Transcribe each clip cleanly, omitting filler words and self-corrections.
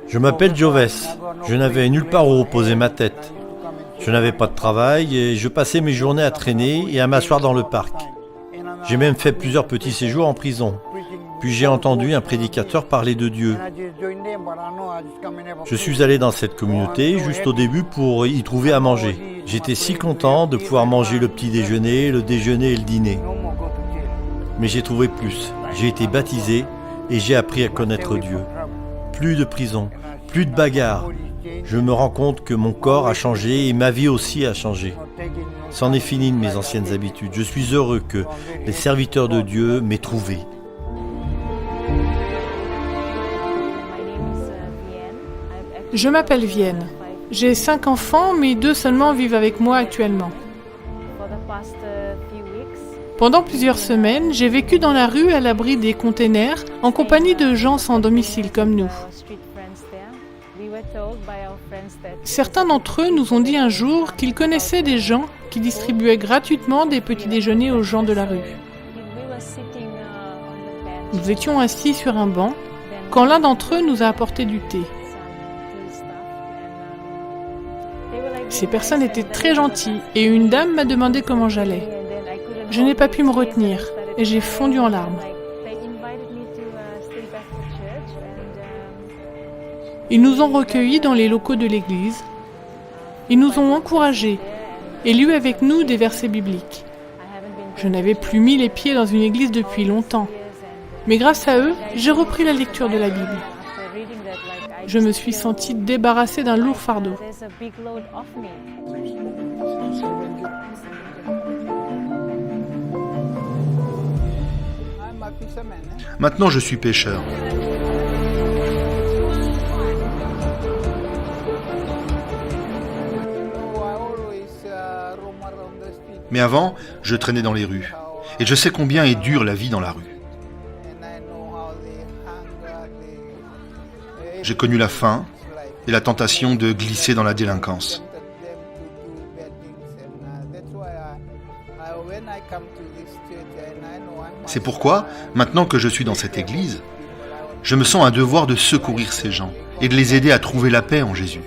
Je m'appelle Joves. Je n'avais nulle part où reposer ma tête. Je n'avais pas de travail et je passais mes journées à traîner et à m'asseoir dans le parc. J'ai même fait plusieurs petits séjours en prison. Puis j'ai entendu un prédicateur parler de Dieu. Je suis allé dans cette communauté juste au début pour y trouver à manger. J'étais si content de pouvoir manger le petit déjeuner, le déjeuner et le dîner. Mais j'ai trouvé plus. J'ai été baptisé et j'ai appris à connaître Dieu. Plus de prison, plus de bagarres. Je me rends compte que mon corps a changé et ma vie aussi a changé. C'en est fini de mes anciennes habitudes. Je suis heureux que les serviteurs de Dieu m'aient trouvé. Je m'appelle Vienne. J'ai 5 enfants, mais 2 seulement vivent avec moi actuellement. Pendant plusieurs semaines, j'ai vécu dans la rue à l'abri des containers, en compagnie de gens sans domicile comme nous. Certains d'entre eux nous ont dit un jour qu'ils connaissaient des gens qui distribuaient gratuitement des petits déjeuners aux gens de la rue. Nous étions assis sur un banc quand l'un d'entre eux nous a apporté du thé. Ces personnes étaient très gentilles et une dame m'a demandé comment j'allais. Je n'ai pas pu me retenir et j'ai fondu en larmes. Ils nous ont recueillis dans les locaux de l'église. Ils nous ont encouragés et lu avec nous des versets bibliques. Je n'avais plus mis les pieds dans une église depuis longtemps. Mais grâce à eux, j'ai repris la lecture de la Bible. Je me suis sentie débarrassée d'un lourd fardeau. Maintenant, je suis pêcheur. Mais avant, je traînais dans les rues. Et je sais combien est dure la vie dans la rue. J'ai connu la faim et la tentation de glisser dans la délinquance. C'est pourquoi, maintenant que je suis dans cette église, je me sens un devoir de secourir ces gens et de les aider à trouver la paix en Jésus.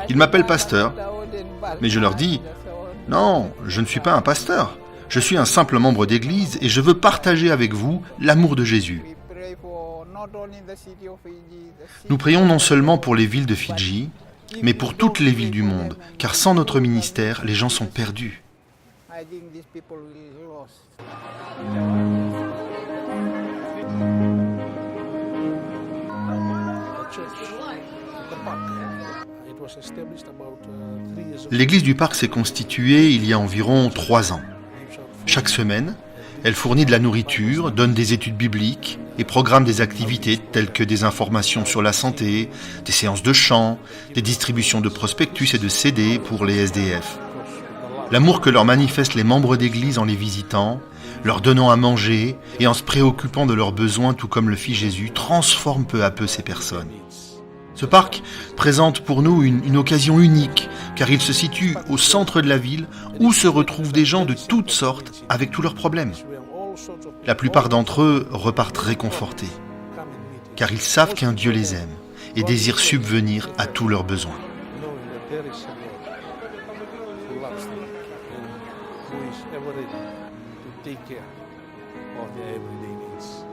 Ils m'appellent pasteur, mais je leur dis « Non, je ne suis pas un pasteur. Je suis un simple membre d'église et je veux partager avec vous l'amour de Jésus. » Nous prions non seulement pour les villes de Fidji, mais pour toutes les villes du monde, car sans notre ministère, les gens sont perdus. L'église du parc s'est constituée il y a environ 3 ans. Chaque semaine, elle fournit de la nourriture, donne des études bibliques et programme des activités telles que des informations sur la santé, des séances de chant, des distributions de prospectus et de CD pour les SDF. L'amour que leur manifestent les membres d'église en les visitant, leur donnant à manger et en se préoccupant de leurs besoins tout comme le fit Jésus, transforme peu à peu ces personnes. Ce parc présente pour nous une occasion unique, car il se situe au centre de la ville où se retrouvent des gens de toutes sortes avec tous leurs problèmes. La plupart d'entre eux repartent réconfortés, car ils savent qu'un Dieu les aime et désire subvenir à tous leurs besoins. Take care of their everyday needs.